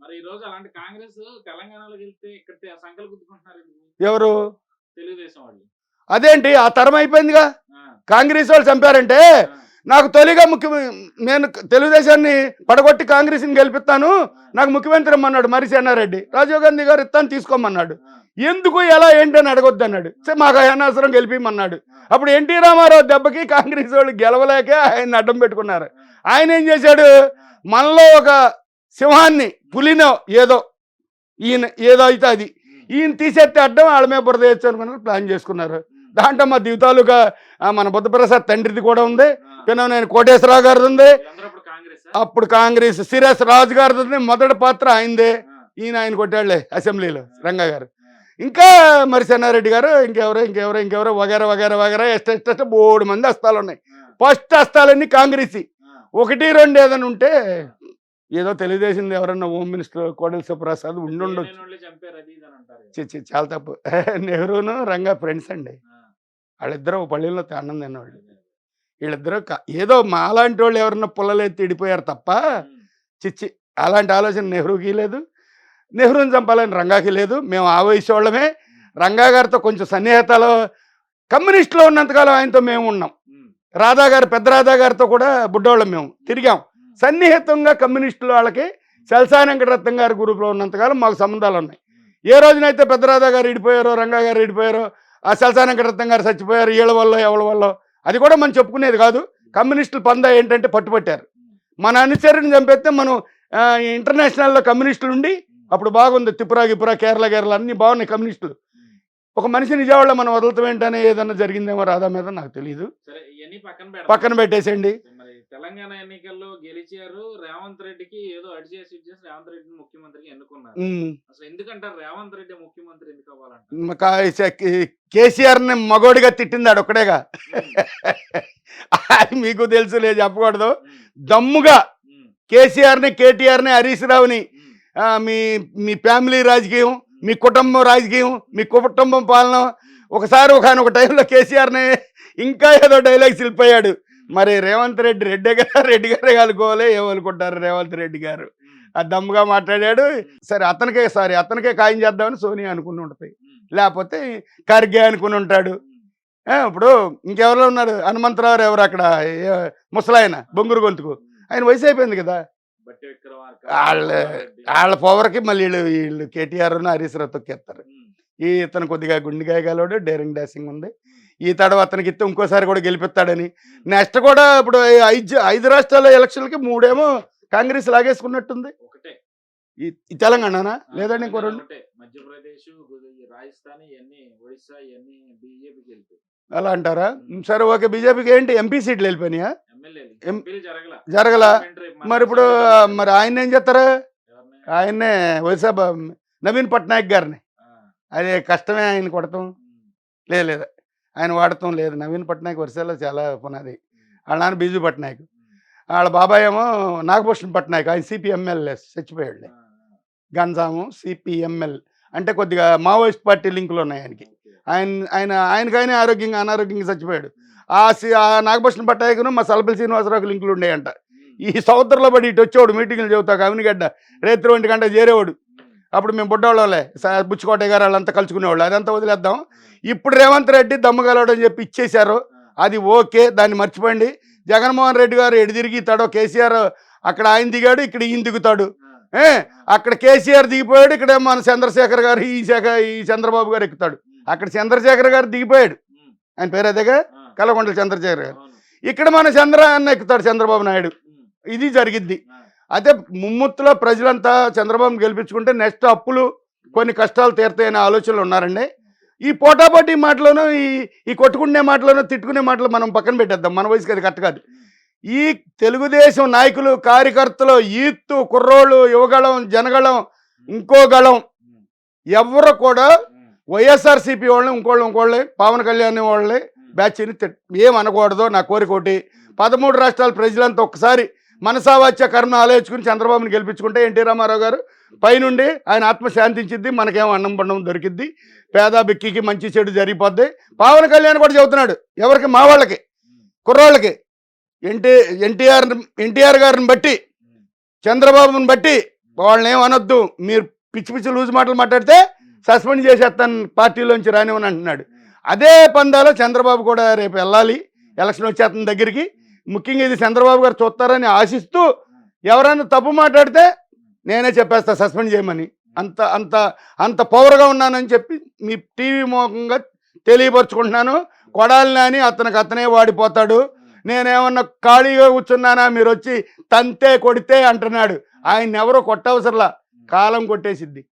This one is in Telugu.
మరి ఈ రోజు అలాంటి కాంగ్రెస్ తెలంగాణలో గెలిస్తే ఇక్కడ సంకలు గుద్దుకుంటున్నారు ఎందుకు? ఎవరు? తెలుగుదేశం వాళ్ళు. అదేంటి ఆ తరం అయిపోయిందిగా. ఆ! కాంగ్రెస్ వాళ్ళు చంపారంటే ఆ! నాకు తొలిగా నేను తెలుగుదేశాన్ని పడగొట్టి కాంగ్రెస్ని గెలిపిస్తాను, నాకు ముఖ్యమంత్రి ఇమ్మన్నాడు మర్రి చెన్నారెడ్డి. రాజీవ్ గాంధీ గారు ఇస్తాను తీసుకోమన్నాడు. ఎందుకు ఎలా ఏంటి అని అడగొద్దు అన్నాడు. సరే మాకు అనవసరం గెలిపిమన్నాడు. అప్పుడు ఎన్టీ రామారావు దెబ్బకి కాంగ్రెస్ వాళ్ళు గెలవలేకే ఆయన అడ్డం పెట్టుకున్నారు. ఆయన ఏం చేశాడు, మనలో ఒక సింహాన్ని పులినో ఏదో ఈయన ఏదో అయితే అది ఈయన తీసేస్తే అడ్డం వాళ్ళ మీద బురద వేయచ్చు అనుకున్నారు, ప్లాన్ చేసుకున్నారు. దాంట్లో మా దివతాలుగా మన బుద్ధప్రసాద్ తండ్రిది కూడా ఉంది, నేను కోటేశ్వరరావు గారిది ఉంది, అప్పుడు కాంగ్రెస్ సిరస్ రాజు గారిది ఉంది, మొదటి పాత్ర ఆయనదే. ఆయన కొట్టాడులే అసెంబ్లీలో రంగా గారు. ఇంకా మరి చెన్నారెడ్డి గారు ఇంకెవరో వగేరా వగేరా వగేరా ఎస్ట్ 3 మంది హస్తాలు ఉన్నాయి. ఫస్ట్ హస్తాలన్నీ కాంగ్రెస్. 1, 2 ఏదైనా ఉంటే ఏదో తెలుగుదేశం ఎవరన్నా హోమ్ మినిస్టర్ కోడెల శివప్రసాద్ ఉండొచ్చు. చాలా తప్పు. నెహ్రూను రంగా ఫ్రెండ్స్ అండి. వాళ్ళిద్దరూ పల్లెల్లో అన్నం తిన్నవాళ్ళు. వీళ్ళిద్దరూ ఏదో మా అలాంటి వాళ్ళు ఎవరన్నా పుల్లలెత్తి ఇడిపోయారు తప్ప చిచ్చి అలాంటి ఆలోచన నెహ్రూకి లేదు, నెహ్రూని చంపాలని రంగాకి లేదు. మేము ఆ వయసు వాళ్ళమే. రంగా గారితో కొంచెం సన్నిహితాలు కమ్యూనిస్టులో ఉన్నంతకాలం ఆయనతో మేము ఉన్నాం. రాధా గారు పెద్ద రాధా గారితో కూడా బుడ్డోళ్ళం మేము తిరిగాం. సన్నిహితంగా కమ్యూనిస్టులు వాళ్ళకి సెల్సాని వెంకటరత్నం గారి గ్రూప్లో ఉన్నంతకాలం మాకు సంబంధాలు ఉన్నాయి. ఏ రోజునైతే పెద్ద రాధా గారు ఇడిపోయారో రంగా గారు ఇడిపోయారో ఆ సెల్సాని వెంకటరత్నం గారు చచ్చిపోయారు వీళ్ళ వల్ల ఎవరి వల్ల అది కూడా మనం చెప్పుకునేది కాదు. కమ్యూనిస్టుల పందా ఏంటంటే పట్టుపట్టారు. మన అనుచరుని చంపేస్తే మనం ఇంటర్నేషనల్లో కమ్యూనిస్టులు ఉండి అప్పుడు బాగుంది. త్రిపుర గిపుర కేరళ అన్నీ బాగున్నాయి కమ్యూనిస్టులు. ఒక మనిషి నిజవాళ్ళ మనం వదలతం ఏంటనే ఏదన్నా జరిగిందేమో రాధా మీద నాకు తెలియదు. పక్కన పెట్టేసేయండి. తెలంగాణ ఎన్నికల్లో గెలిచారు. రేవంత్ రెడ్డికి ఏదో అడిచేసి రేవంత్ రెడ్డిని ముఖ్యమంత్రికి ఎన్నుకున్నారు. అసలు ఎందుకంటారు రేవంత్ రెడ్డి ముఖ్యమంత్రి ఎందుకు అవ్వాలంటారు? కేసీఆర్ ని మగోడిగా తిట్టింది ఆడొక్కడేగా. అది మీకు తెలుసు లేదు చెప్పకూడదు. దమ్ముగా కేసీఆర్ ని కేటీఆర్ ని హరీష్ రావుని మీ ఫ్యామిలీ రాజకీయం, మీ కుటుంబం రాజకీయం, మీ కుటుంబం పాలన ఒకసారి ఒక టైంలో కేసీఆర్ని ఇంకా ఏదో డైలాగ్ శిల్పోయాడు. మరి రేవంత్ రెడ్డి గారే కలుకోవాలి ఏమనుకుంటారు రేవంత్ రెడ్డి గారు. ఆ దమ్ముగా మాట్లాడాడు. సరే అతనికే ఖాయం చేద్దామని సోనియా అనుకుని ఉంటుంది, లేకపోతే ఖర్గే అనుకుని ఉంటాడు. ఇప్పుడు ఇంకెవరో ఉన్నారు హనుమంతరావు ఎవరు అక్కడ ముసలాయన బొంగురు గొంతుకు, ఆయన వయసు అయిపోయింది కదా. వాళ్ళ పవర్కి మళ్ళీ వీళ్ళు కేటీఆర్ హరీష్ రావు తొక్కేస్తారు. ఇతను కొద్దిగా గుండెకాయ గలవాడు, డేరింగ్ డాషింగ్ ఉంది. ఈ తడవ అతనికి ఇస్తే ఇంకోసారి కూడా గెలిపిస్తాడని. నెక్స్ట్ కూడా ఇప్పుడు 5 రాష్ట్రాల ఎలక్షన్లకి 3 ఏమో కాంగ్రెస్ లాగేసుకున్నట్టుంది. ఈ తెలంగాణనా లేదండి ఇంకో 2 అలా అంటారా? సరే ఓకే. బీజేపీకి ఏంటి ఎంపీ సీట్లు వెళ్ళిపోయినాయా? జరగలా. మరి ఇప్పుడు మరి ఆయన ఏం చేస్తారా? ఆయన్నే వైసా నవీన్ పట్నాయక్ గారిని అదే కష్టమే ఆయన కొడతాం. లేదు ఆయన వాడటం లేదు. నవీన్ పట్నాయక్ వరుసలో చాలా పునాది. వాళ్ళ నాన్న బిజు పట్నాయక్, వాళ్ళ బాబాయ్ ఏమో నాగభూషణ్ పట్నాయక్. ఆయన సిపిఎంఎల్ చచ్చిపోయాడు. గంజాము సిపిఎంఎల్ అంటే కొద్దిగా మావోయిస్ట్ పార్టీ లింకులు ఉన్నాయి ఆయనకి. ఆయనకైనా అనారోగ్యంగా చచ్చిపోయాడు. ఆ నాగభూషణ్ పట్నాయక్ను మా సలపల్లి శ్రీనివాసరావుకి లింకులు ఉండేయంట. ఈ సముద్రంలో పడి ఇటు వచ్చేవాడు మీటింగ్లు చెబుతాక అవినిగడ్డ రేత్రి 1 గంట చేరేవాడు. అప్పుడు మేము బుడ్డవాళ్ళంలే, బుచ్చికోటయ్య గారు వాళ్ళంతా కలుసుకునేవాళ్ళు. అదంతా వదిలేద్దాం. ఇప్పుడు రేవంత్ రెడ్డి దమ్మగలడు అని చెప్పి ఇచ్చేశారు. అది ఓకే, దాన్ని మర్చిపోండి. జగన్మోహన్ రెడ్డి గారు ఎడు తిరిగితాడో కేసీఆర్ అక్కడ ఆయన దిగాడు, ఇక్కడ ఈయన దిగుతాడు. అక్కడ కేసీఆర్ దిగిపోయాడు, ఇక్కడ మన చంద్రశేఖర్ గారు ఈ చంద్రబాబు గారు ఎక్కుతాడు. అక్కడ చంద్రశేఖర్ గారు దిగిపోయాడు, ఆయన పేరు అదేగా కల్వకుంట్ల చంద్రశేఖర్ గారు. ఇక్కడ మన చంద్రన్న ఎక్కుతాడు చంద్రబాబు నాయుడు. ఇది జరిగిద్ది. అయితే ముమ్ముత్తులో ప్రజలంతా చంద్రబాబు గెలిపించుకుంటే నెక్స్ట్ అప్పులు కొన్ని కష్టాలు తీరుతాయనే ఆలోచనలు ఉన్నారండి. ఈ పోటాపోటీ మాటలోనూ ఈ కొట్టుకునే మాటలోనూ తిట్టుకునే మాటలు మనం పక్కన పెట్టేద్దాం. మన వయసుకి అది కరెక్ట్ కాదు. ఈ తెలుగుదేశం నాయకులు కార్యకర్తలు యూత్ కుర్రోళ్ళు యువగళం జనగళం ఇంకో గళం ఎవరు కూడా వైఎస్ఆర్సీపీ వాళ్ళని ఇంకోళ్ళే పవన్ కళ్యాణ్ వాళ్ళని బ్యాచ్ని ఏమనకూడదు. నా కోరికోటి 13 రాష్ట్రాల ప్రజలంతా ఒక్కసారి మనసావాచ్య కర్మ ఆలోచించుకుని చంద్రబాబుని గెలిపించుకుంటే ఎన్టీ రామారావు గారు పైనుండి ఆయన ఆత్మ శాంతించిద్ది, మనకేమో అన్నం పండం దొరికిద్ది, పేద బిక్కికి మంచి చెడు జరిగిపోద్ది. పవన్ కళ్యాణ్ కూడా చెబుతున్నాడు ఎవరికి మా వాళ్ళకి కుర్రాళ్ళకి ఎన్టీఆర్ గారిని బట్టి చంద్రబాబుని బట్టి వాళ్ళని ఏమనొద్దు, మీరు పిచ్చి పిచ్చి లూజ్ మాటలు మాట్లాడితే సస్పెండ్ చేసేస్తాను పార్టీలోంచి రానివని అంటున్నాడు. అదే పందాలో చంద్రబాబు కూడా రేపు వెళ్ళాలి, ఎలక్షన్ వచ్చేస్తున్న దగ్గరికి. ముఖ్యంగా ఇది చంద్రబాబు గారు చూస్తారని ఆశిస్తూ ఎవరైనా తప్పు మాట్లాడితే నేనే చెప్పేస్తా సస్పెండ్ చేయమని. అంత అంత అంత పవర్గా ఉన్నానని చెప్పి మీ టీవీ ముఖంగా తెలియపరుచుకుంటున్నాను. కొడాలి నాని అతనే వాడిపోతాడు. నేనేమన్నా ఖాళీగా కూర్చున్నానా, మీరు వచ్చి తంతే కొడితే అంటున్నాడు. ఆయన ఎవరో కొట్టవసరలా, కాలం కొట్టేసిద్ది.